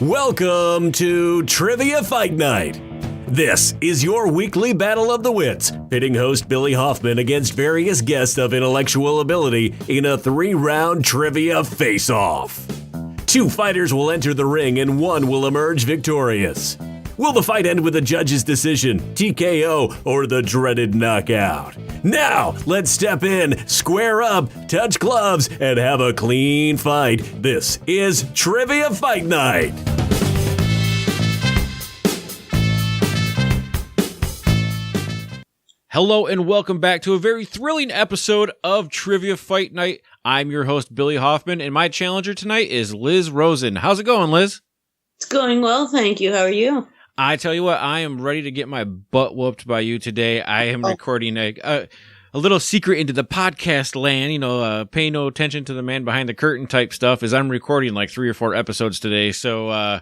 Welcome to Trivia Fight Night. This is your weekly battle of the wits, pitting host Billy Hoffman against various guests of intellectual ability in a 3-round trivia face-off. 2 fighters will enter the ring and 1 will emerge victorious. Will the fight end with a judge's decision, TKO, or the dreaded knockout? Now, let's step in, square up, touch gloves, and have a clean fight. This is Trivia Fight Night. Hello and welcome back to a very thrilling episode of Trivia Fight Night. I'm your host, Billy Hoffman, and my challenger tonight is Liz Rosen. How's it going, Liz? It's going well, thank you. How are you? I tell you what, I am ready to get my butt whooped by you today. I am recording a little secret into the podcast land, pay no attention to the man behind the curtain type stuff, as I'm recording like 3 or 4 episodes today. So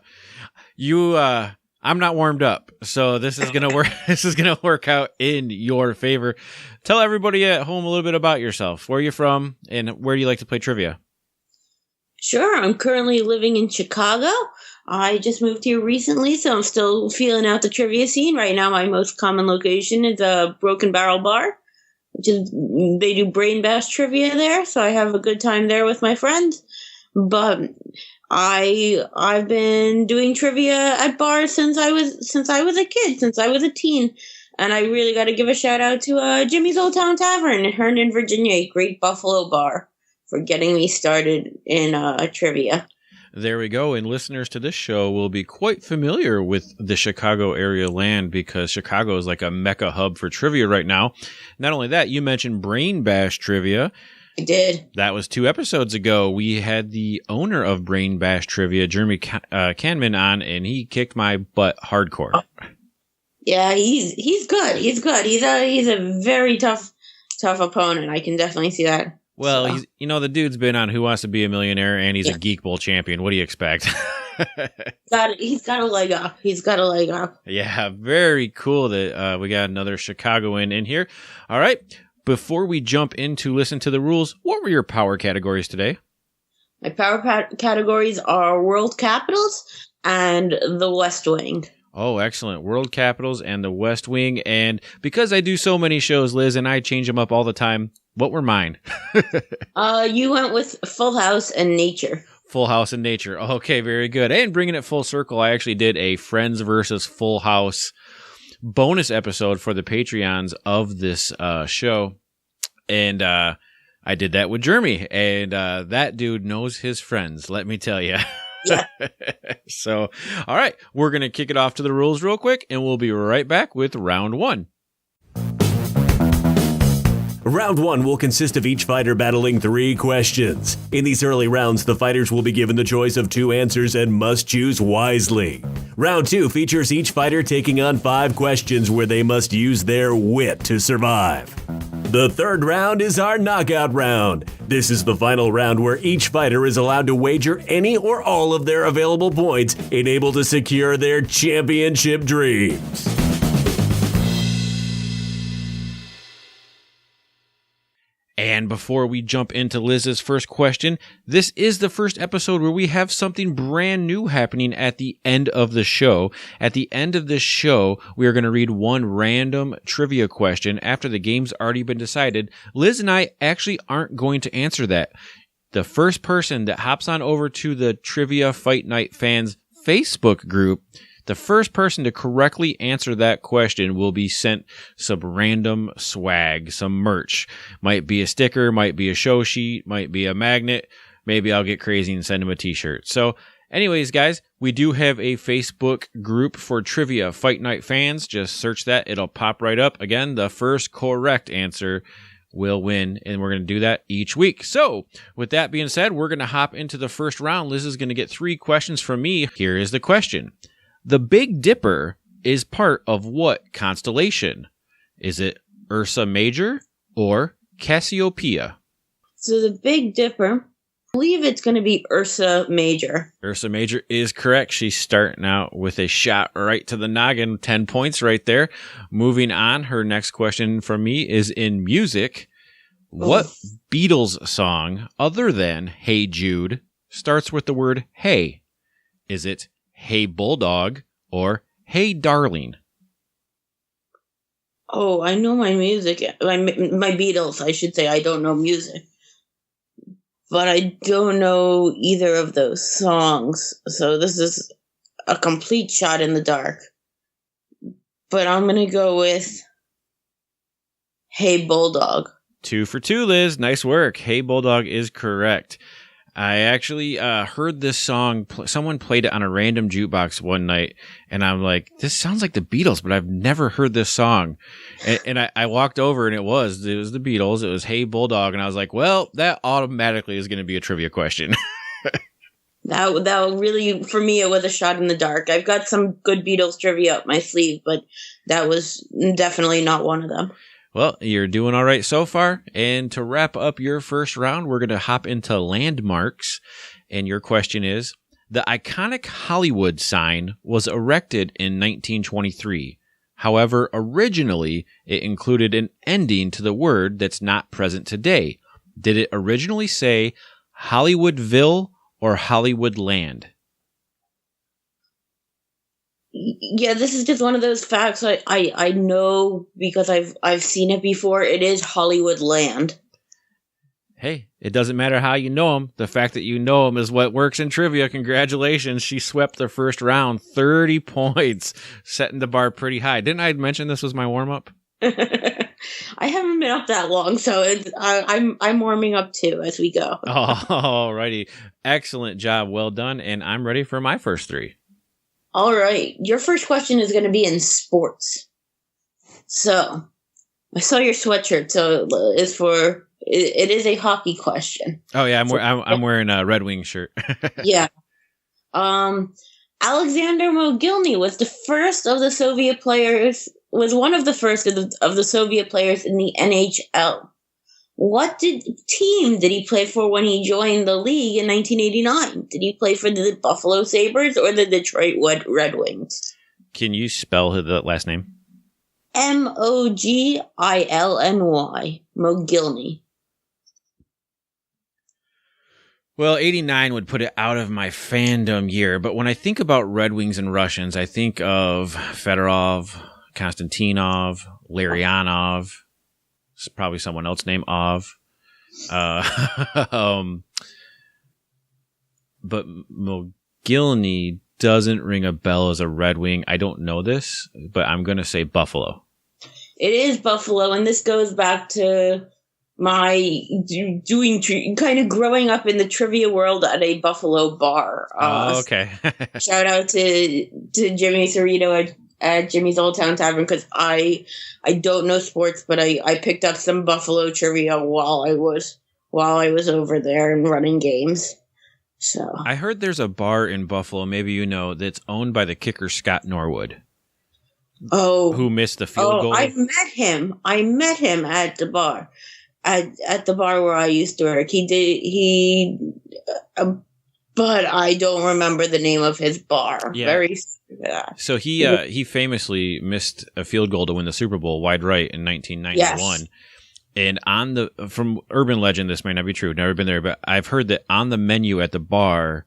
I'm not warmed up, so this is gonna work. This is gonna work out in your favor. Tell everybody at home a little bit about yourself. Where are you from, and where do you like to play trivia? Sure, I'm currently living in Chicago. I just moved here recently, so I'm still feeling out the trivia scene. Right now, my most common location is a Broken Barrel Bar, which is they do brain bash trivia there, so I have a good time there with my friends. But I've been doing trivia at bars since I was a kid, since I was a teen, and I really got to give a shout out to Jimmy's Old Town Tavern in Herndon, Virginia, a great Buffalo bar, for getting me started in trivia. There we go, and listeners to this show will be quite familiar with the Chicago area land because Chicago is like a mecca hub for trivia right now. Not only that, you mentioned Brain Bash Trivia. I did. That was 2 episodes ago. We had the owner of Brain Bash Trivia, Jeremy Canman, on, and he kicked my butt hardcore. Yeah, he's good. He's good. He's a very tough opponent. I can definitely see that. Well, so. The dude's been on Who Wants to Be a Millionaire, and he's a Geek Bowl champion. What do you expect? He's got a leg up. He's got a leg up. Yeah, very cool that we got another Chicagoan in here. All right. Before we jump into listen to the rules, what were your power categories today? My power categories are World Capitals and the West Wing. Oh, excellent. World Capitals and the West Wing. And because I do so many shows, Liz, and I change them up all the time, what were mine? You went with Full House and Nature. Full House and Nature. Okay, very good. And bringing it full circle, I actually did a Friends versus Full House bonus episode for the Patreons of this show. And I did that with Jeremy. And that dude knows his friends, let me tell you. Yeah. So, all right, we're going to kick it off to the rules real quick, and we'll be right back with round 1. Round 1 will consist of each fighter battling 3 questions. In these early rounds, the fighters will be given the choice of 2 answers and must choose wisely. Round 2 features each fighter taking on 5 questions where they must use their wit to survive. The 3rd round is our knockout round. This is the final round where each fighter is allowed to wager any or all of their available points and able to secure their championship dreams. And before we jump into Liz's first question, this is the first episode where we have something brand new happening at the end of the show. At the end of this show, we are going to read one random trivia question after the game's already been decided. Liz and I actually aren't going to answer that. The first person that hops on over to the Trivia Fight Night fans Facebook group, the first person to correctly answer that question will be sent some random swag, some merch. Might be a sticker, might be a show sheet, might be a magnet. Maybe I'll get crazy and send them a t-shirt. So anyways, guys, we do have a Facebook group for Trivia Fight Night fans. Just search that. It'll pop right up. Again, the first correct answer will win, and we're going to do that each week. So with that being said, we're going to hop into the first round. Liz is going to get 3 questions from me. Here is the question. The Big Dipper is part of what constellation? Is it Ursa Major or Cassiopeia? So the Big Dipper, I believe it's going to be Ursa Major. Ursa Major is correct. She's starting out with a shot right to the noggin. 10 points right there. Moving on, her next question from me is in music. What Beatles song, other than Hey Jude, starts with the word hey? Is it Hey Bulldog, or Hey Darling? Oh, I know my music. My Beatles, I should say. I don't know music. But I don't know either of those songs. So this is a complete shot in the dark. But I'm going to go with Hey Bulldog. 2 for 2, Liz. Nice work. Hey Bulldog is correct. I actually heard this song. Someone played it on a random jukebox one night, and I'm like, this sounds like the Beatles, but I've never heard this song. And I walked over, and it was the Beatles. It was Hey Bulldog, and I was like, well, that automatically is going to be a trivia question. That really, for me, it was a shot in the dark. I've got some good Beatles trivia up my sleeve, but that was definitely not one of them. Well, you're doing all right so far. And to wrap up your first round, we're going to hop into landmarks. And your question is, the iconic Hollywood sign was erected in 1923. However, originally, it included an ending to the word that's not present today. Did it originally say Hollywoodville or Hollywoodland? Yeah, this is just one of those facts I know because I've seen it before. It is Hollywoodland. Hey, it doesn't matter how you know them. The fact that you know them is what works in trivia. Congratulations. She swept the first round, 30 points, setting the bar pretty high. Didn't I mention this was my warm-up? I haven't been up that long, so I'm warming up too as we go. All righty. Excellent job. Well done. And I'm ready for my first 3. All right. Your first question is going to be in sports. So, I saw your sweatshirt, so it is a hockey question. Oh yeah, I'm wearing a Red Wings shirt. Yeah. Alexander Mogilny was the first of the Soviet players. Was one of the first of the Soviet players in the NHL. What team did he play for when he joined the league in 1989? Did he play for the Buffalo Sabres or the Detroit Red Wings? Can you spell the last name? Mogilny. Mogilny. Well, 89 would put it out of my fandom year, but when I think about Red Wings and Russians, I think of Fedorov, Konstantinov, Larionov. It's probably someone else named Ov. But Mogilny doesn't ring a bell as a Red Wing. I don't know this, but I'm going to say Buffalo. It is Buffalo, and this goes back to my kind of growing up in the trivia world at a Buffalo bar. Okay. Shout out to Jimmy Cerrito at Jimmy's Old Town Tavern, because I don't know sports, but I picked up some Buffalo trivia while I was over there and running games. So I heard there's a bar in Buffalo, maybe you know, that's owned by the kicker Scott Norwood. Oh, who missed the field goal? I met him at the bar. At the bar where I used to work. But I don't remember the name of his bar. Yeah. So he famously missed a field goal to win the Super Bowl wide right in 1991. Yes. And from urban legend, this may not be true. Never been there, but I've heard that on the menu at the bar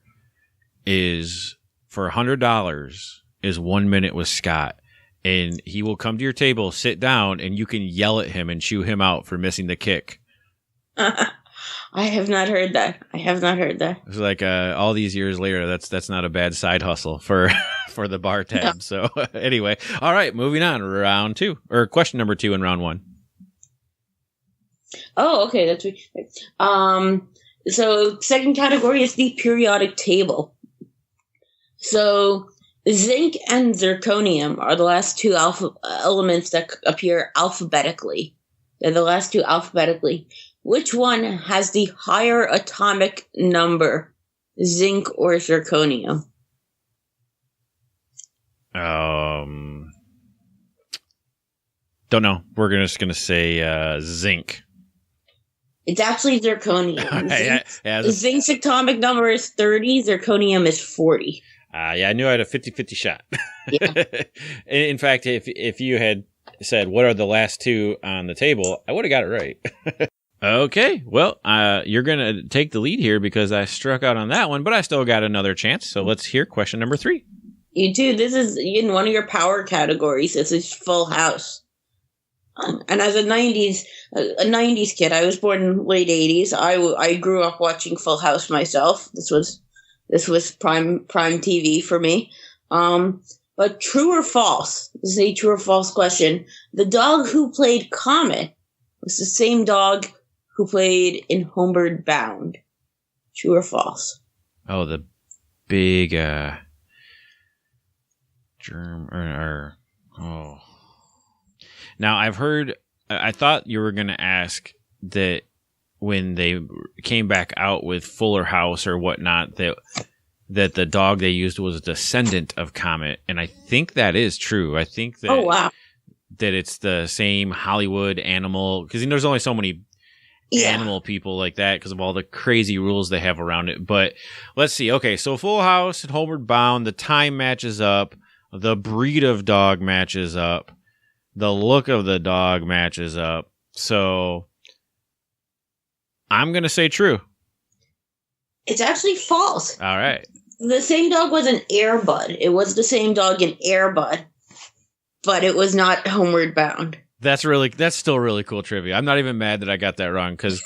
is for $100 is 1 minute with Scott. And he will come to your table, sit down, and you can yell at him and chew him out for missing the kick. I have not heard that. It's like all these years later, that's not a bad side hustle for the bar tab. No. So anyway, all right, moving on. Round 2, or question number 2 in round 1. Oh, okay, that's so second category is the periodic table. So zinc and zirconium are the last two elements that appear alphabetically. They're the last two alphabetically. Which one has the higher atomic number, zinc or zirconium? Don't know. We're just gonna say zinc. It's actually zirconium. Zinc's atomic number is 30. Zirconium is 40. Yeah, I knew I had a 50-50 shot. Yeah. In fact, if you had said, what are the last two on the table, I would have got it right. Okay, well, you're going to take the lead here because I struck out on that one, but I still got another chance. So let's hear question number 3. You too. This is in one of your power categories. This is Full House. And as a '90s kid, I was born in late '80s. I grew up watching Full House myself. This was prime TV for me. But true or false? This is a true or false question. The dog who played Comet was the same dog who played in Homeward Bound. True or false? Oh, the big germ oh. Now I've heard. I thought you were going to ask that when they came back out with Fuller House or whatnot, that the dog they used was a descendant of Comet, and I think that is true. I think that that it's the same Hollywood animal, because there's only so many animal people like that because of all the crazy rules they have around it. But let's see. Okay, so Full House and Homeward Bound, the time matches up, the breed of dog matches up, the look of the dog matches up. So I'm going to say true. It's actually false. All right. The same dog was in Air Bud. It was the same dog in Air Bud, but it was not Homeward Bound. That's still really cool trivia. I'm not even mad that I got that wrong because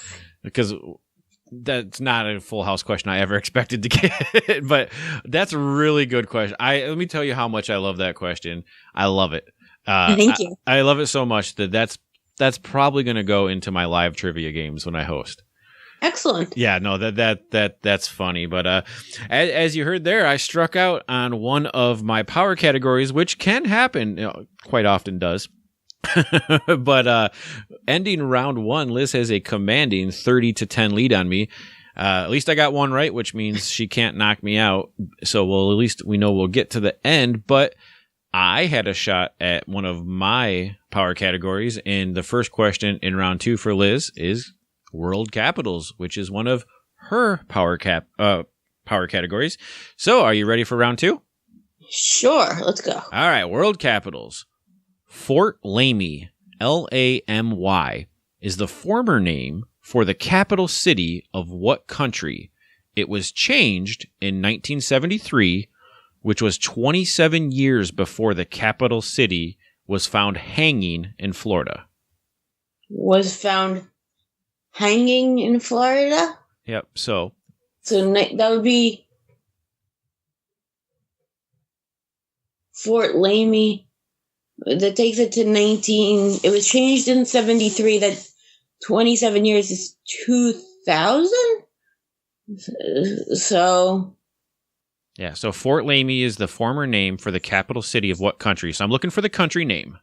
that's not a Full House question I ever expected to get. But that's a really good question. Let me tell you how much I love that question. I love it. Thank you. I love it so much that's probably going to go into my live trivia games when I host. Excellent. Yeah, no, that's funny. But as you heard there, I struck out on one of my power categories, which can happen, quite often does. But ending round one, Liz has a commanding 30-10 lead on me. At least I got one right, which means she can't knock me out. So at least we know we'll get to the end. But I had a shot at one of my power categories, and the first question in round two for Liz is world capitals, which is one of her power categories. So are you ready for round two? Sure, let's go. All right, world capitals. Fort Lamy, Lamy, is the former name for the capital city of what country? It was changed in 1973, which was 27 years before the capital city was found hanging in Florida. Was found hanging in Florida? Yep, so that would be Fort Lamy. That takes it to 19. It was changed in 73. That 27 years is 2000. So. Yeah, so Fort Lamy is the former name for the capital city of what country? So I'm looking for the country name.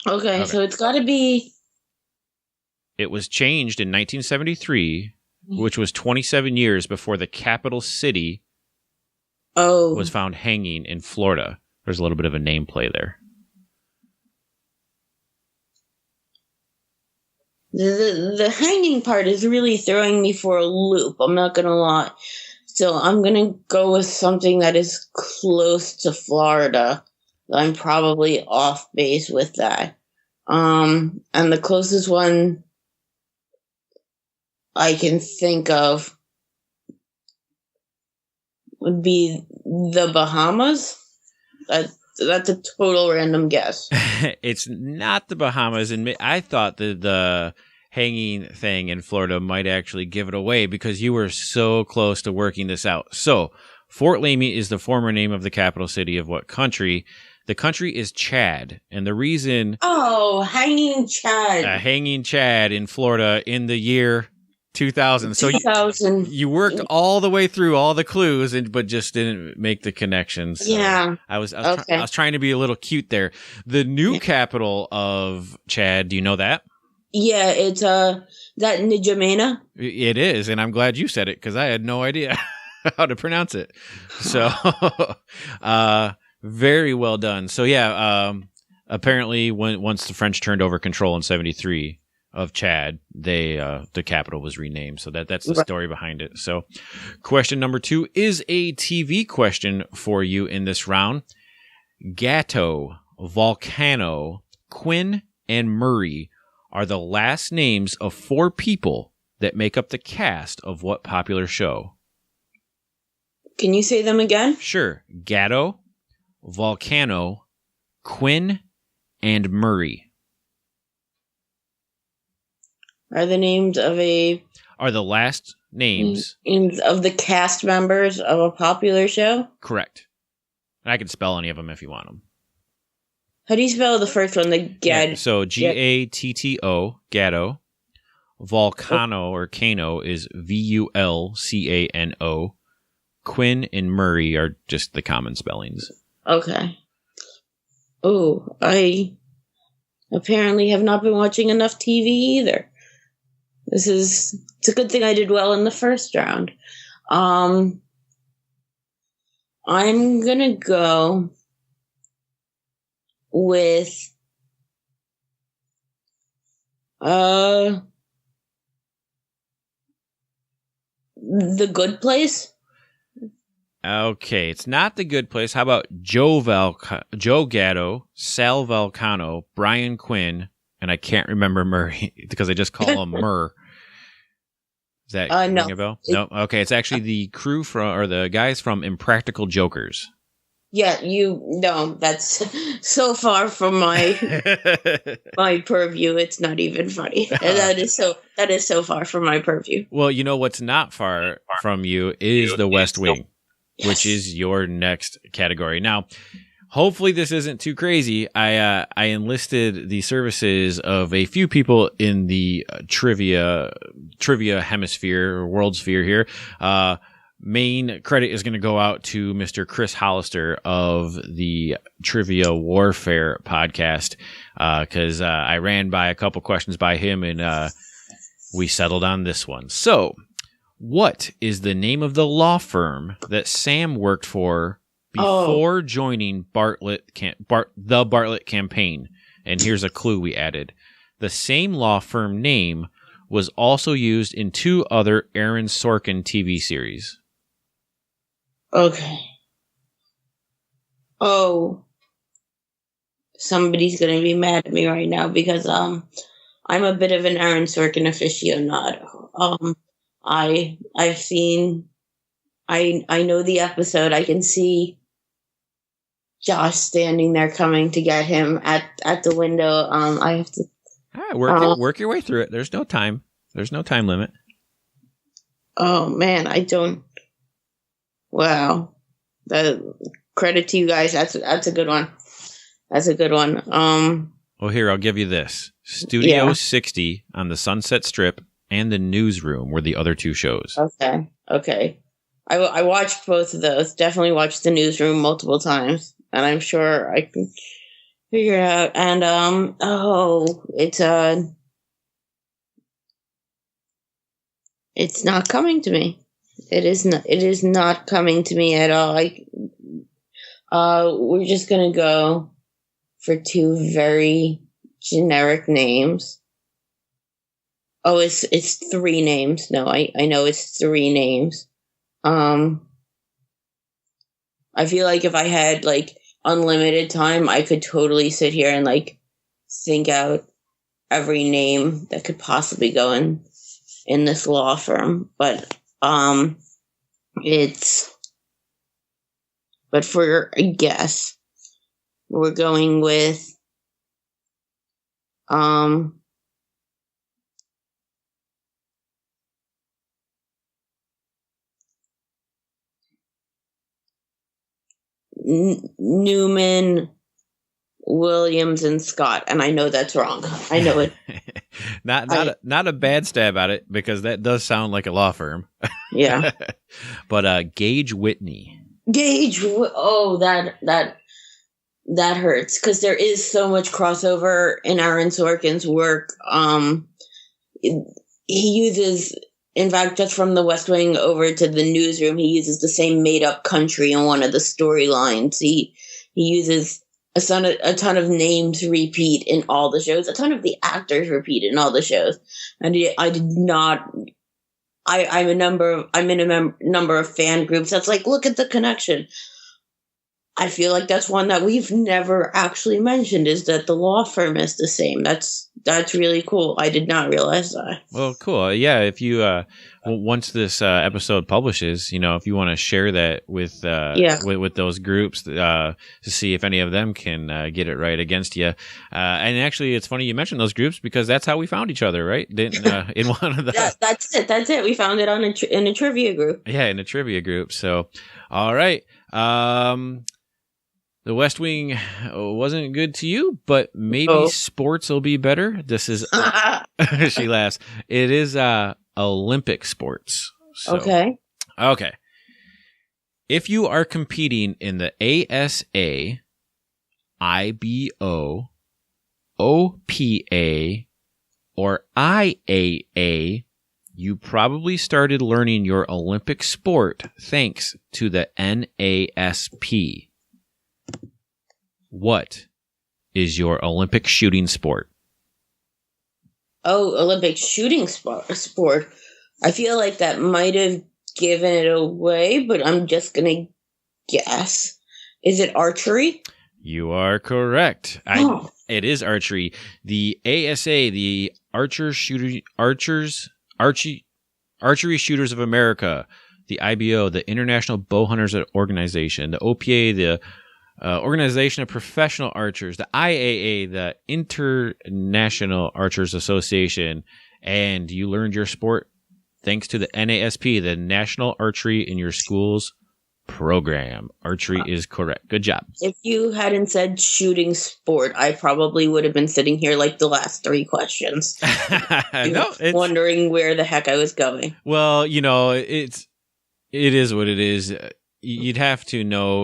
Okay. So it's got to be. It was changed in 1973, which was 27 years before the capital city was found hanging in Florida. There's a little bit of a name play there. The hanging part is really throwing me for a loop. I'm not going to lie. So I'm going to go with something that is close to Florida. I'm probably off base with that. And the closest one I can think of would be the Bahamas. That's a total random guess. It's not the Bahamas, and I thought that the hanging thing in Florida might actually give it away because you were so close to working this out. So, Fort Lamy is the former name of the capital city of what country? The country is Chad, and the reason... Oh, hanging Chad. Hanging Chad in Florida in the year 2000. So 2000. You worked all the way through all the clues, but just didn't make the connections. So yeah. I was trying to be a little cute there. The new capital of Chad, do you know that? Yeah, it's that N'Djamena. It is, and I'm glad you said it because I had no idea how to pronounce it. So, very well done. So yeah, apparently once the French turned over control in 73 of Chad, the capital was renamed. So that's the story behind it. So question number 2 is a TV question for you in this round. Gatto, Volcano, Quinn, and Murray are the last names of 4 people that make up the cast of what popular show? Can you say them again? Sure. Gatto, Volcano, Quinn, and Murray. Are the names of Are the last names of the cast members of a popular show? Correct. I can spell any of them if you want them. How do you spell the first one? So Gatto, Gatto. Volcano or Kano is Vulcano. Quinn and Murray are just the common spellings. Okay. Oh, I apparently have not been watching enough TV either. It's a good thing I did well in the first round. I'm gonna go with The Good Place. Okay, it's not The Good Place. How about Joe Gatto, Sal Volcano, Brian Quinn, and I can't remember Murray because I just call him Murr. Is that no. ring a bell? No. Okay, it's actually the crew the guys from Impractical Jokers. Yeah, that's so far from my my purview. It's not even funny. That is so far from my purview. Well, you know what's not far from you is The West Wing, yes, which is your next category. Now, hopefully this isn't too crazy. I enlisted the services of a few people in the trivia hemisphere or world sphere here. Main credit is going to go out to Mr. Chris Hollister of the Trivia Warfare podcast, because I ran by a couple questions by him and we settled on this one. So, what is the name of the law firm that Sam worked for before joining the Bartlett campaign? And here's a clue we added. The same law firm name was also used in 2 other Aaron Sorkin TV series. Okay. Oh, somebody's gonna be mad at me right now because I'm a bit of an Aaron Sorkin aficionado. I know the episode. I can see Josh standing there coming to get him at the window. I have to work your way through it. There's no time. There's no time limit. Oh man, I don't. Wow. Credit to you guys. That's a good one. That's a good one. Well, here, I'll give you this. Studio 60 on the Sunset Strip and The Newsroom were the other 2 shows. Okay. I watched both of those. Definitely watched The Newsroom multiple times. And I'm sure I can figure it out. And, it's not coming to me. It is not coming to me at all. We're just gonna go for 2 very generic names. Oh, it's 3 names. No, I know it's 3 names. I feel like if I had unlimited time, I could totally sit here and think out every name that could possibly go in this law firm, but for a guess, we're going with Newman, Williams, and Scott, and I know that's wrong. I know it. not a bad stab at it because that does sound like a law firm. Yeah. But Gage Whitney. That hurts because there is so much crossover in Aaron Sorkin's work. He uses, in fact, just from The West Wing over to The Newsroom, he uses the same made-up country in one of the storylines. He uses a ton of names repeat in all the shows. A ton of the actors repeat in all the shows. And I'm in a number of fan groups that's like, look at the connection. I feel like that's one that we've never actually mentioned, is that the law firm is the same. That's really cool. I did not realize that. Well, cool. Yeah, if you once this episode publishes, if you want to share that with those groups to see if any of them can get it right against you. And actually, it's funny you mentioned those groups because that's how we found each other, right? In one of the that's it. We found it in a trivia group. Yeah, in a trivia group. So, all right. The West Wing wasn't good to you, but maybe sports will be better. This is she laughs. It is Olympic sports. So, okay. If you are competing in the ASA, IBO, OPA, or IAA, you probably started learning your Olympic sport thanks to the NASP. What is your Olympic shooting sport? Oh, Olympic shooting sport. I feel like that might have given it away, but I'm just going to guess. Is it archery? You are correct. It is archery. The ASA, the Archery Shooters of America, the IBO, the International Bow Hunters Organization, the OPA, the Organization of Professional Archers, the IAA, the International Archers Association, and you learned your sport thanks to the NASP, the National Archery in Your Schools Program. Archery is correct. Good job. If you hadn't said shooting sport, I probably would have been sitting here like the last 3 questions. Wondering where the heck I was going. Well, it is what it is. You'd have to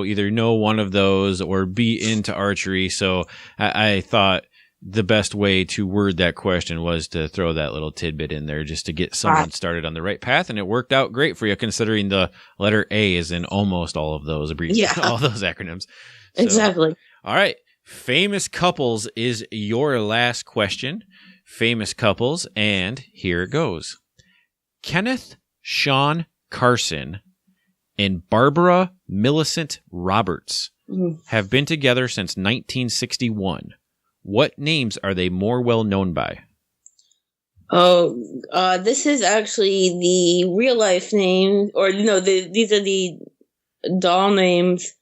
either know one of those or be into archery. So I thought the best way to word that question was to throw that little tidbit in there just to get someone started on the right path. And it worked out great for you considering the letter A is in almost all of those all those acronyms. So, exactly. All right. Famous couples is your last question. Famous couples. And here it goes. Kenneth Sean Carson and Barbara Millicent Roberts have been together since 1961. What names are they more well known by? This is actually the real life name, or no, these are the doll names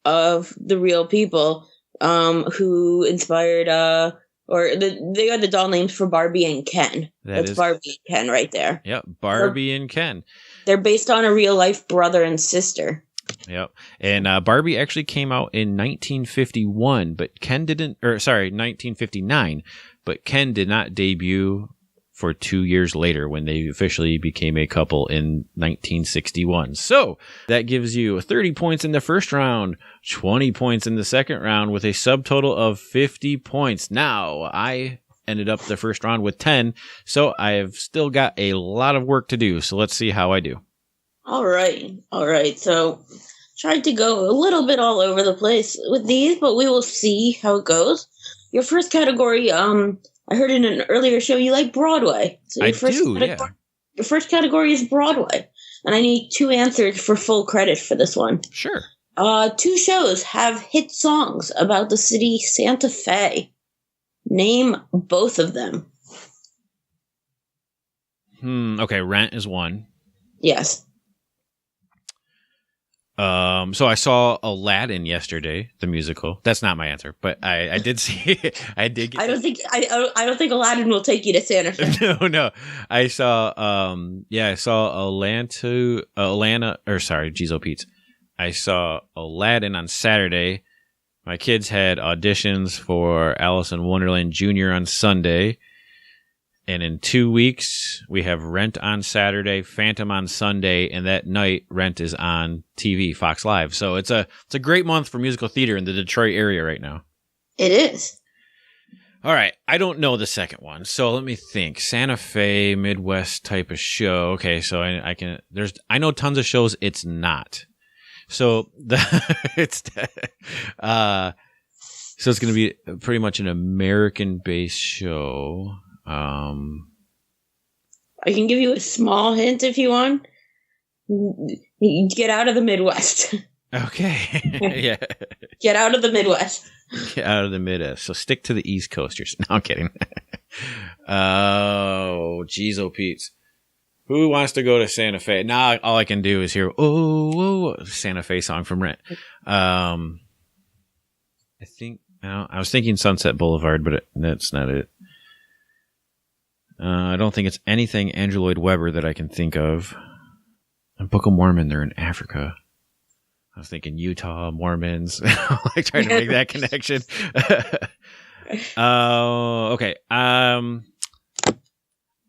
of the real people who inspired, they are the doll names for Barbie and Ken. That's Barbie and Ken right there. Yep, Barbie and Ken. They're based on a real life brother and sister. Yep. And Barbie actually came out in 1951, but Ken didn't, 1959, but Ken did not debut for 2 years later when they officially became a couple in 1961. So that gives you 30 points in the first round, 20 points in the second round with a subtotal of 50 points. Now, I ended up the first round with 10, so I have still got a lot of work to do. So let's see how I do. All right. So tried to go a little bit all over the place with these, but we will see how it goes. Your first category, I heard in an earlier show you like Broadway. So Your first category is Broadway, and I need 2 answers for full credit for this one. Sure. 2 shows have hit songs about the city Santa Fe. Name both of them. Okay, Rent is one. Yes. So I saw Aladdin yesterday, the musical. That's not my answer, but I did see it. I don't think Aladdin will take you to Santa Fe. No. I saw I saw Aladdin on Saturday. My kids had auditions for Alice in Wonderland Jr. on Sunday. And in 2 weeks, we have Rent on Saturday, Phantom on Sunday, and that night, Rent is on TV, Fox Live. So it's a great month for musical theater in the Detroit area right now. It is. All right, I don't know the second one, so let me think. Santa Fe, Midwest type of show. Okay, so I know tons of shows it's not. So it's going to be pretty much an American-based show. I can give you a small hint if you want. You get out of the Midwest. Okay. Yeah. Get out of the Midwest. Get out of the Midwest. So stick to the East Coasters. No, I'm kidding. Oh, geez, oh, Pete. Who wants to go to Santa Fe? Now all I can do is hear, Santa Fe song from Rent. I was thinking Sunset Boulevard, but that's not it. I don't think it's anything Andrew Lloyd Webber that I can think of. Book of Mormon, they're in Africa. I was thinking Utah, Mormons. Like trying to make that connection. Okay.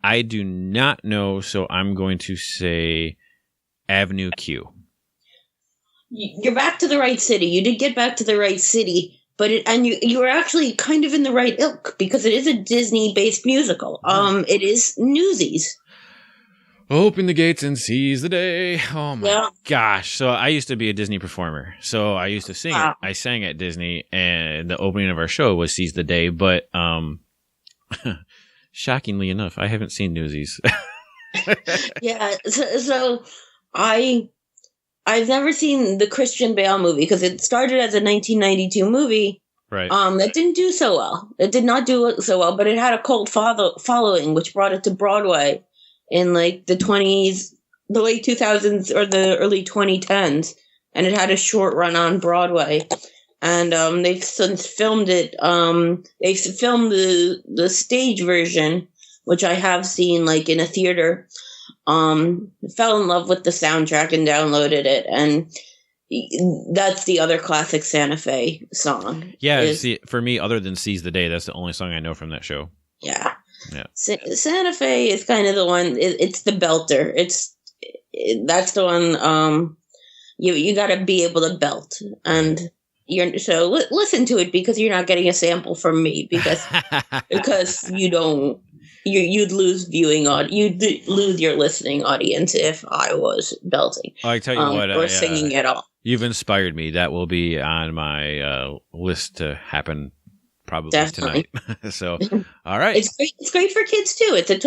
I do not know, so I'm going to say Avenue Q. You're back to the right city. You did get back to the right city. But you were actually kind of in the right ilk because it is a Disney-based musical. It is Newsies. Open the gates and seize the day. Oh my gosh! So I used to be a Disney performer. So I used to sing. I sang at Disney, and the opening of our show was "Seize the Day." But shockingly enough, I haven't seen Newsies. Yeah. So I've never seen the Christian Bale movie because it started as a 1992 movie. Right. That didn't do so well. It did not do so well, but it had a cult following, which brought it to Broadway in like the late 2000s or the early 2010s, and it had a short run on Broadway. And they've since filmed it. They filmed the stage version, which I have seen like in a theater. Fell in love with the soundtrack and downloaded it, and that's the other classic Santa Fe song. Yeah, for me, other than "Seize the Day," that's the only song I know from that show. Yeah. Santa Fe is kind of the one. It's the belter. That's the one. You got to be able to belt, and listen to it because you're not getting a sample from me because you don't. You'd lose you'd lose your listening audience if I was belting. I tell you what, or singing at all. You've inspired me. That will be on my list to happen probably tonight. So, all right, it's great for kids too. It's a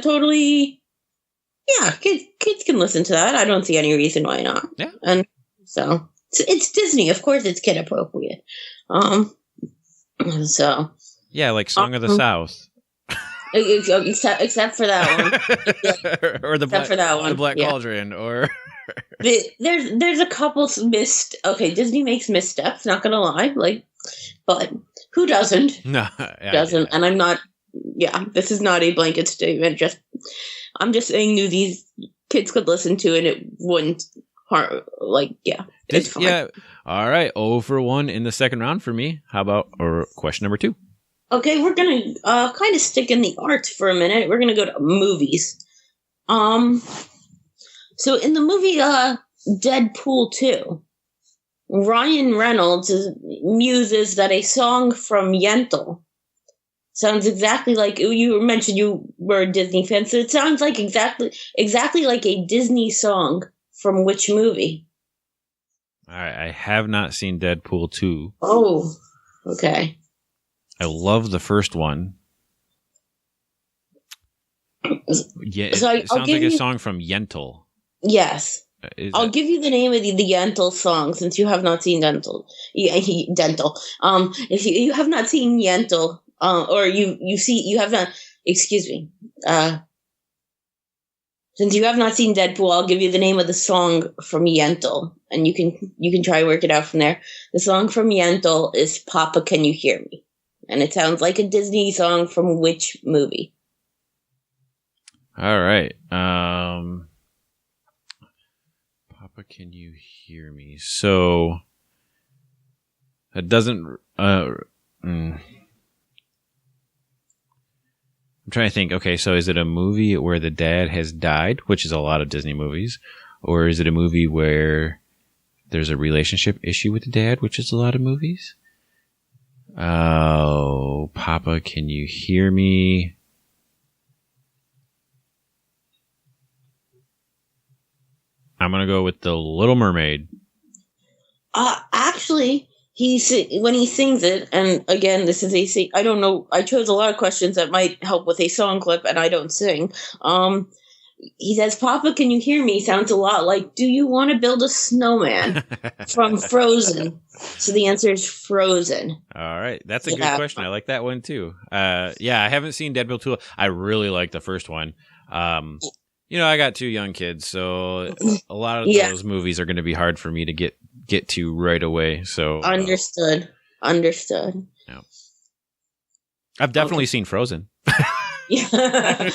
totally kids can listen to that. I don't see any reason why not. Yeah, and so it's Disney, of course, it's kid appropriate. So yeah, like Song of the South. Except for that one, or the Black Cauldron, or there's a couple Disney makes missteps. Not gonna lie, but who doesn't? No, doesn't. And I'm not. Yeah, this is not a blanket statement. I'm just saying, these kids could listen to, and it wouldn't harm. It's fine. Yeah. All right, 0-for-1 in the second round for me. How about question number 2? Okay, we're going to kind of stick in the arts for a minute. We're going to go to movies. So in the movie Deadpool 2, Ryan Reynolds muses that a song from Yentl sounds exactly like, you mentioned you were a Disney fan, so it sounds like exactly like a Disney song from which movie? All right, I have not seen Deadpool 2. Oh, okay. I love the first one. Yeah, it sounds like a song from Yentl. Yes. I'll give you the name of the Yentl song since you have not seen Dental. If you have not seen Yentl, or you have not, excuse me. Since you have not seen Deadpool, I'll give you the name of the song from Yentl, and you can try to work it out from there. The song from Yentl is "Papa, Can You Hear Me?" And it sounds like a Disney song from which movie? All right. Papa, Can You Hear Me? So it doesn't. I'm trying to think. Okay, so is it a movie where the dad has died, which is a lot of Disney movies, or is it a movie where there's a relationship issue with the dad, which is a lot of movies? Oh, Papa, Can You Hear Me? I'm going to go with The Little Mermaid. Actually, when he sings it, and again, this is I don't know, I chose a lot of questions that might help with a song clip, and I don't sing. He says, "Papa, can you hear me?" Sounds a lot like, "Do you want to build a snowman?" from Frozen. So the answer is Frozen. All right. That's a good question. I like that one too. I haven't seen Deadpool 2. I really like the first one. I got 2 young kids, so a lot of those movies are going to be hard for me to get to right away. So Understood. Yeah. I've definitely seen Frozen. Yeah, I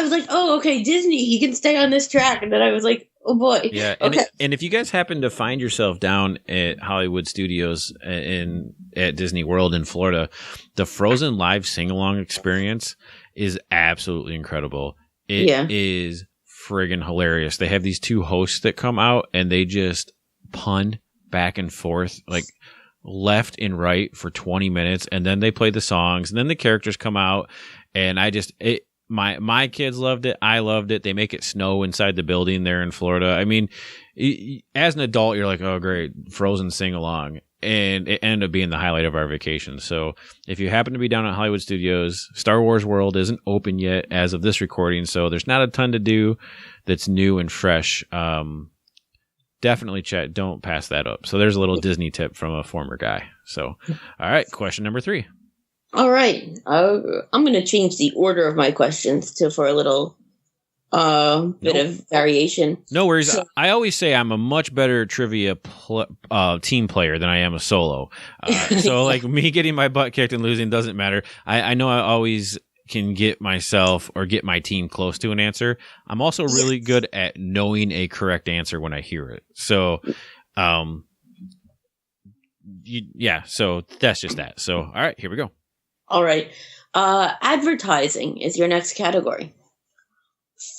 was like, oh, okay, Disney, he can stay on this track, and then I was like, oh boy. Yeah, okay. And if you guys happen to find yourself down at Hollywood Studios at Disney World in Florida, the Frozen live sing-along experience is absolutely incredible. It is friggin' hilarious. They have these 2 hosts that come out, and they just pun back and forth, like left and right for 20 minutes, and then they play the songs, and then the characters come out, and my kids loved it. I loved it. They make it snow inside the building there in Florida. I mean, as an adult, you're like, oh great, Frozen sing along, and it ended up being the highlight of our vacation. So if you happen to be down at Hollywood Studios, Star Wars World isn't open yet as of this recording, so there's not a ton to do that's new and fresh. Definitely check. Don't pass that up. So there's a little Disney tip from a former guy. So, all right. Question number 3. All right. I'm going to change the order of my questions for a little bit of variation. No worries. So, I always say I'm a much better trivia team player than I am a solo. So like me getting my butt kicked and losing doesn't matter. I know I always can get myself or get my team close to an answer. I'm also really good at knowing a correct answer when I hear it. So, so that's just that. So, all right, here we go. All right. Advertising is your next category.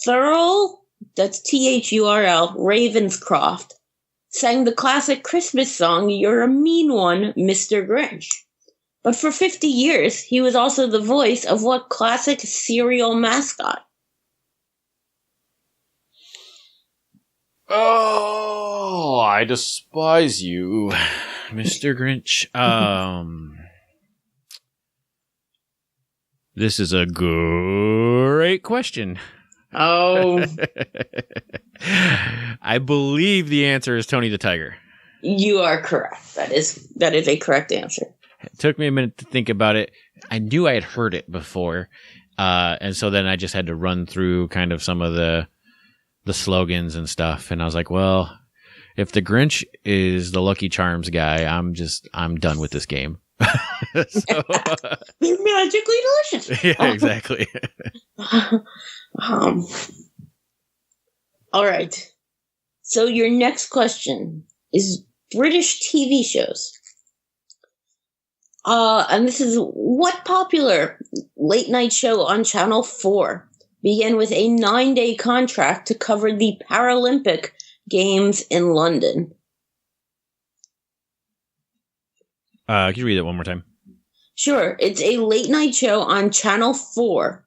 Thurl, that's Thurl, Ravenscroft, sang the classic Christmas song, "You're a Mean One, Mr. Grinch." But for 50 years, he was also the voice of what classic cereal mascot? Oh, I despise you, Mr. Grinch. This is a great question. Oh. I believe the answer is Tony the Tiger. You are correct. That is a correct answer. It took me a minute to think about it. I knew I had heard it before. And so then I just had to run through kind of some of the slogans and stuff. And I was like, well, if the Grinch is the Lucky Charms guy, I'm done with this game. So, they're magically delicious. Yeah, exactly. All right. So your next question is British TV shows. And this is, what popular late night show on Channel 4 began with a 9-day contract to cover the Paralympic Games in London? Can you read it one more time? Sure. It's a late night show on Channel 4,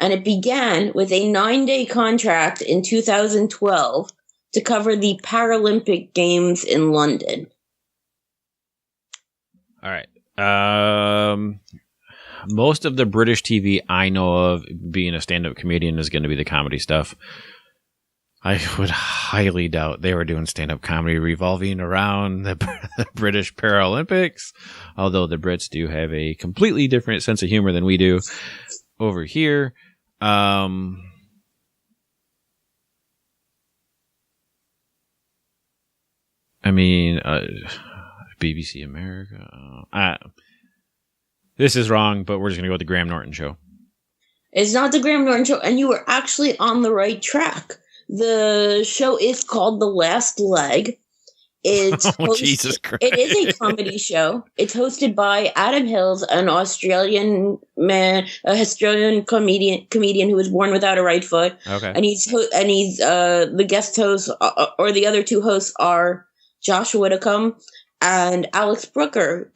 and it began with a 9-day contract in 2012 to cover the Paralympic Games in London. All right. Most of the British TV I know of, being a stand-up comedian, is going to be the comedy stuff. I would highly doubt they were doing stand-up comedy revolving around the British Paralympics, although the Brits do have a completely different sense of humor than we do over here. I mean, BBC America. This is wrong, but we're just going to go with the Graham Norton Show. It's not the Graham Norton Show, and you were actually on the right track. The show is called The Last Leg. It's Jesus Christ. It is a comedy show. It's hosted by Adam Hills, an Australian comedian who was born without a right foot. Okay. And he's the guest host, or the other 2 hosts are Joshua Whitcomb and Alex Brooker.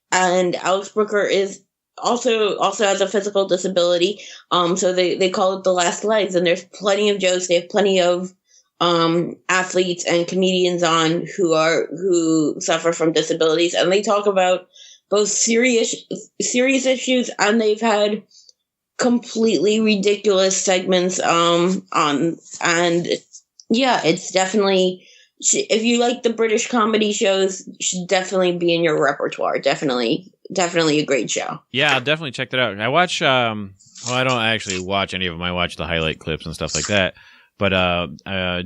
And Alex Brooker is also has a physical disability. So they call it The Last Legs, and there's plenty of jokes. They have plenty of athletes and comedians on who suffer from disabilities, and they talk about both serious issues, and they've had completely ridiculous segments it's definitely, if you like the British comedy shows, should definitely be in your repertoire. Definitely a great show. Yeah, I'll definitely check that out. I watch I don't actually watch any of them. I watch the highlight clips and stuff like that. But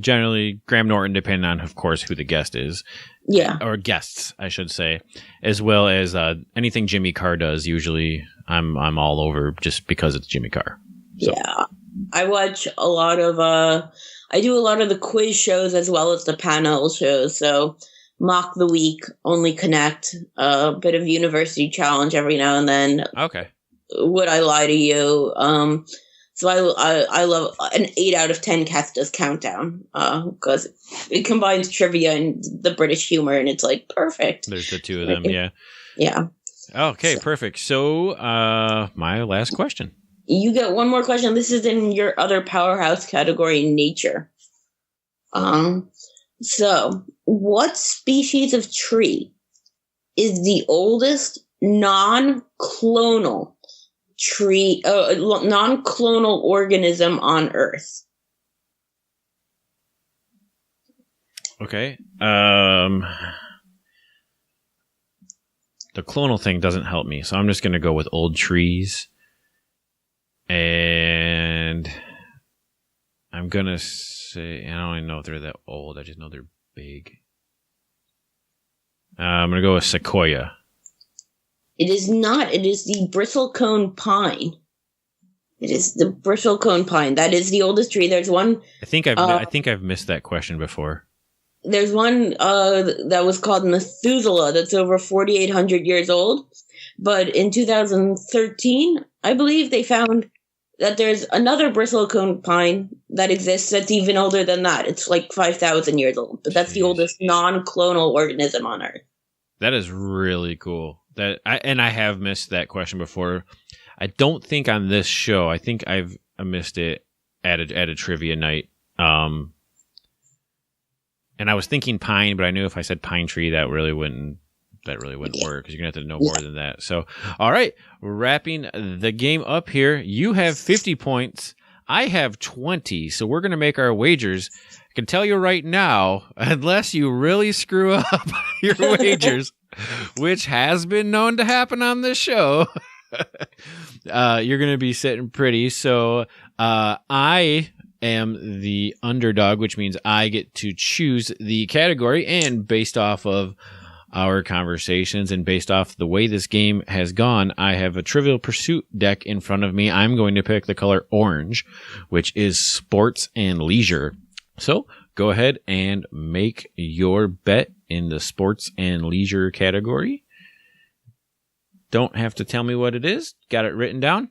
generally Graham Norton, depending on, of course, who the guest is. Yeah. Or guests, I should say, as well as anything Jimmy Carr does. Usually I'm all over just because it's Jimmy Carr. So. Yeah. I watch a lot of I do a lot of the quiz shows as well as the panel shows. So Mock the Week, Only Connect, a bit of University Challenge every now and then. Okay. Would I Lie to You? So I love an 8 out of 10 Cats Does Countdown because it combines trivia and the British humor, and it's like perfect. There's the two of them, yeah. Yeah. Okay, perfect. So my last question. You get one more question. This is in your other powerhouse category, nature. So what species of tree is the oldest non-clonal tree, non-clonal organism on Earth? Okay. The clonal thing doesn't help me, so I'm just going to go with old trees. And I'm going to say, I don't even know if they're that old. I just know they're big. I'm going to go with sequoia. It is not. It is the bristlecone pine. It is the bristlecone pine. That is the oldest tree. There's one. I think I've missed that question before. There's one that was called Methuselah that's over 4,800 years old. But in 2013, I believe they found that there's another bristlecone pine that exists that's even older than that. It's like 5,000 years old. But that's the oldest non-clonal organism on Earth. That is really cool. I have missed that question before. I don't think on this show. I think I've missed it at a trivia night. And I was thinking pine, but I knew if I said pine tree, that really wouldn't work because you're gonna have to know more than that. So, all right, wrapping the game up here. You have 50 points. I have 20. So we're gonna make our wagers. I can tell you right now, unless you really screw up your wagers, which has been known to happen on this show, you're going to be sitting pretty. So I am the underdog, which means I get to choose the category. And based off of our conversations and based off the way this game has gone, I have a Trivial Pursuit deck in front of me. I'm going to pick the color orange, which is sports and leisure. So go ahead and make your bet in the sports and leisure category. Don't have to tell me what it is. Got it written down?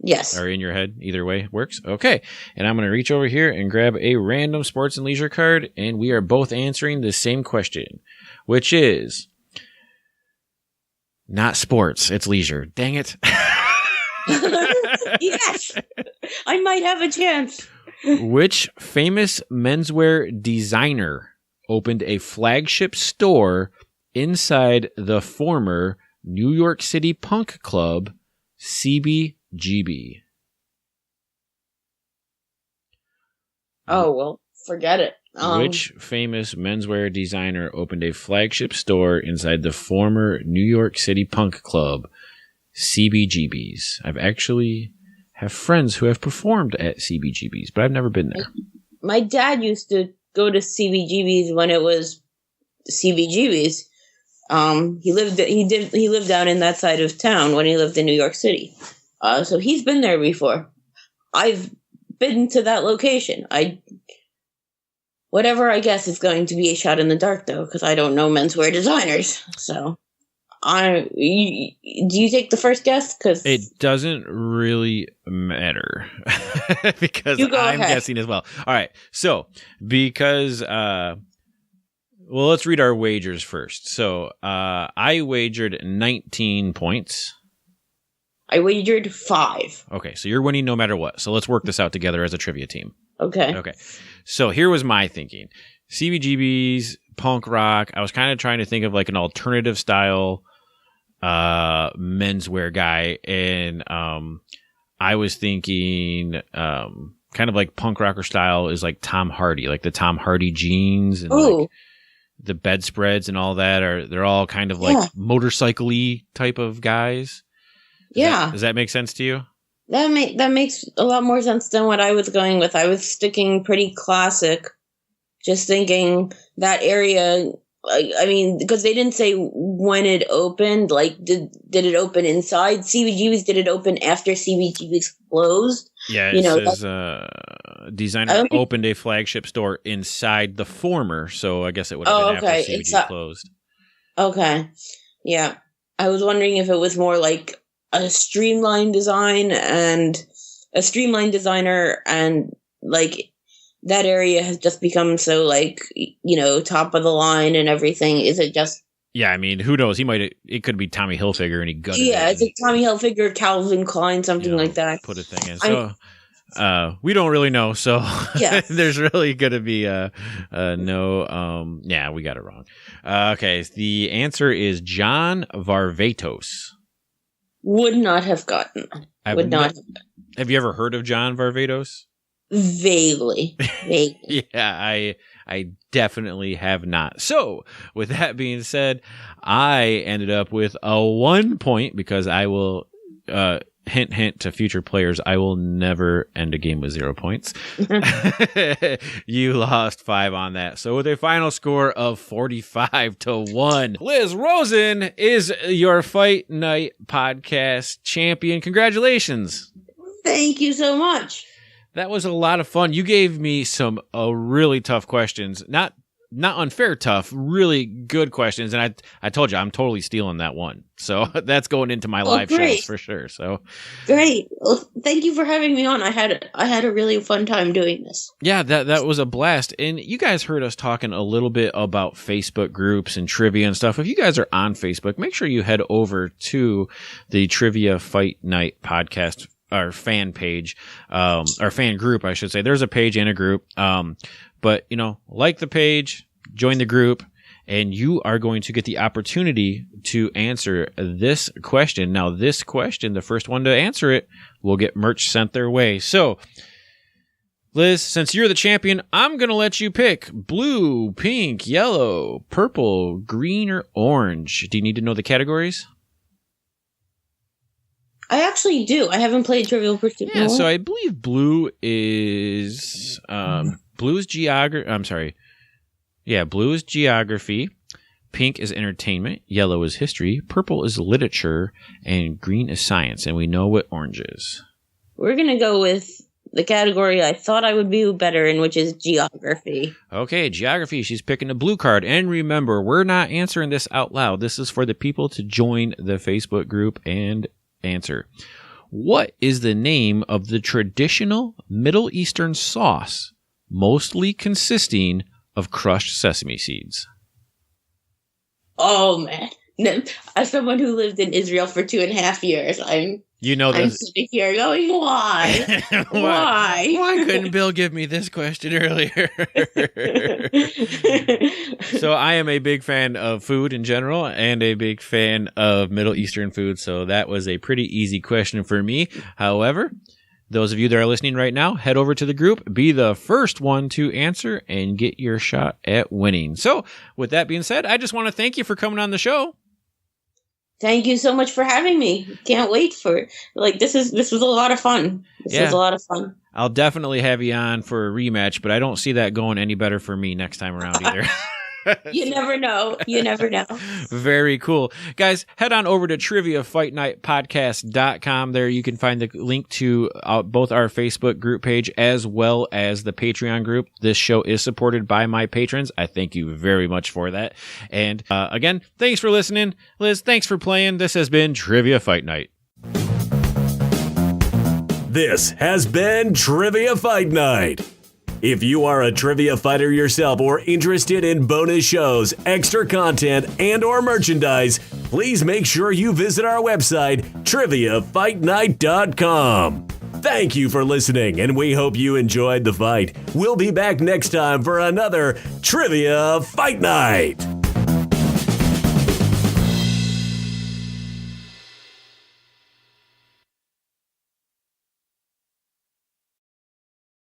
Yes. Or in your head. Either way works. Okay. And I'm going to reach over here and grab a random sports and leisure card. And we are both answering the same question, which is not sports. It's leisure. Dang it. Yes. I might have a chance. Which famous menswear designer opened a flagship store inside the former New York City punk club CBGB? Oh, well, forget it. Which famous menswear designer opened a flagship store inside the former New York City punk club CBGB's? I've actually have friends who have performed at CBGB's, but I've never been there. My dad used to go to CBGB's when it was CBGB's. He lived down in that side of town when he lived in New York City. So he's been there before. I've been to that location. Whatever, I guess, is going to be a shot in the dark, though, because I don't know menswear designers. So, do you take the first guess? Because it doesn't really matter because I'm guessing as well. All right, so because well, let's read our wagers first. So, I wagered 19 points. I wagered 5. Okay, so you're winning no matter what. So let's work this out together as a trivia team. Okay. So here was my thinking. CBGB's, punk rock. I was kind of trying to think of like an alternative style menswear guy. And I was thinking kind of like punk rocker style is like Tom Hardy, like the Tom Hardy jeans and like the bedspreads and all that they're all kind of like motorcycle-y type of guys. Does that make sense to you? That makes a lot more sense than what I was going with. I was sticking pretty classic, just thinking that area. I mean, because they didn't say when it opened. Like, did it open inside CBGB's? Did it open after CBGB's closed? Yeah, it says designer opened a flagship store inside the former. So I guess it would have been after CBG closed. Okay, yeah. I was wondering if it was more like a streamlined designer and like that area has just become so like, top of the line and everything. Is it just? Yeah, I mean, who knows? It could be Tommy Hilfiger and he gutted it. Yeah, it's like Tommy Hilfiger, Calvin Klein, something like that. Put a thing in. So we don't really know. So there's really going to be no. We got it wrong. Okay, the answer is John Varvatos. Would not have gotten. Have you ever heard of John Varvatos? Vaguely. Yeah, I definitely have not. So, with that being said, I ended up with a 1 point because I will, hint to future players, I will never end a game with 0 points. You lost 5 on that. So, with a final score of 45-1, Liz Rosen is your Fight Night podcast champion. Congratulations. Thank you so much. That was a lot of fun. You gave me some really tough questions. Not unfair tough, really good questions. And I told you, I'm totally stealing that one. So that's going into my live shows for sure. So great. Well, thank you for having me on. I had a really fun time doing this. Yeah, that was a blast. And you guys heard us talking a little bit about Facebook groups and trivia and stuff. If you guys are on Facebook, make sure you head over to the Trivia Fight Night podcast, our fan page, our fan group, I should say. There's a page and a group. But, like the page, join the group, and you are going to get the opportunity to answer this question. Now, this question, the first one to answer it, will get merch sent their way. So, Liz, since you're the champion, I'm going to let you pick blue, pink, yellow, purple, green, or orange. Do you need to know the categories? I actually do. I haven't played Trivial Pursuit. Yeah, so I believe blue is geography. I'm sorry. Yeah, blue is geography. Pink is entertainment. Yellow is history. Purple is literature. And green is science. And we know what orange is. We're going to go with the category I thought I would be better in, which is geography. Okay, geography. She's picking a blue card. And remember, we're not answering this out loud. This is for the people to join the Facebook group and answer. What is the name of the traditional Middle Eastern sauce, mostly consisting of crushed sesame seeds? Oh, man. No, as someone who lived in Israel for 2.5 years, I'm sitting here going, why? Why couldn't Bill give me this question earlier? So I am a big fan of food in general and a big fan of Middle Eastern food. So that was a pretty easy question for me. However, those of you that are listening right now, head over to the group, be the first one to answer, and get your shot at winning. So with that being said, I just want to thank you for coming on the show. Thank you so much for having me. Can't wait for it. This was a lot of fun. This was a lot of fun. I'll definitely have you on for a rematch, but I don't see that going any better for me next time around either. You never know. You never know. Very cool. Guys, head on over to triviafightnightpodcast.com. There you can find the link to both our Facebook group page as well as the Patreon group. This show is supported by my patrons. I thank you very much for that. And again, thanks for listening. Liz, thanks for playing. This has been Trivia Fight Night. This has been Trivia Fight Night. If you are a trivia fighter yourself or interested in bonus shows, extra content, and or merchandise, please make sure you visit our website, triviafightnight.com. Thank you for listening, and we hope you enjoyed the fight. We'll be back next time for another Trivia Fight Night.